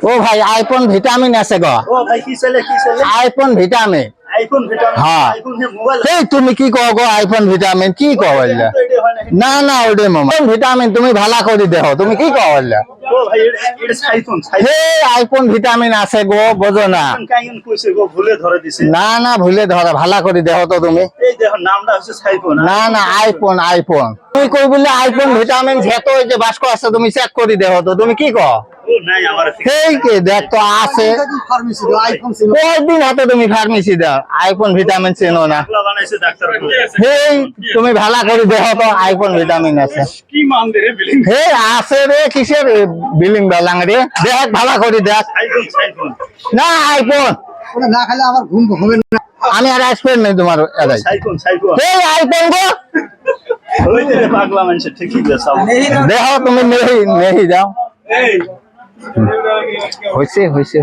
ও ভাই iPhone vitamin আছে গো। ও ভাই কি ছেলে আইফোন ভিটামিন। আইফোন ভিটামিন হ্যাঁ আইফোন হে মোবাইল এই তুমি কি কও গো আইফোন ভিটামিন কি কও বললা? না না ওডে মামা ভিটামিন তুমি ভালা করে দেখো তুমি কি কও বললা? ও ভাই এটা আইফোন হে আইফোন ভিটামিন আছে গো বুঝো না। কাইন কইছে গো ভুলে ধরে দিছে। না না ভুলে ধরা ভালা করে দেখো তো তুমি। এই দেখো নামটা হচ্ছে আইফোন। না না আইফোন আইফোন তুমি কই বললে আইফোন ভিটামিন যেত ওই যে বাস্ক আছে তুমি চেক করে দেখো তো তুমি কি কও? ও নাই আমার এই কে দেখ তো আছে ফার্মেসি আইফোন ছিল কয়দিন হাতে তুমি ফার্মেসি দাও আইফোন ভিটামিন চেনো না। পাগলা বানাইছে ডাক্তার। এই তুমি ভালা করে দেখো তো আইফোন ভিটামিন আছে কি মান দে রে বিলিং হে আছে রে কিসের বিলিং বেলাং রে দেখ ভালা করে দেখ। আইফোন না আইফোন ওটা না খেলে আমার ঘুম হবে না। আমি আর আসবেন নাই তোমার এলাই আইফোন এই আইফোন গো ওই যে পাগলা মানুষ ঠিকই দেখাও। দেখো তুমি নেহি নেহি যাও এই হইছে হইছে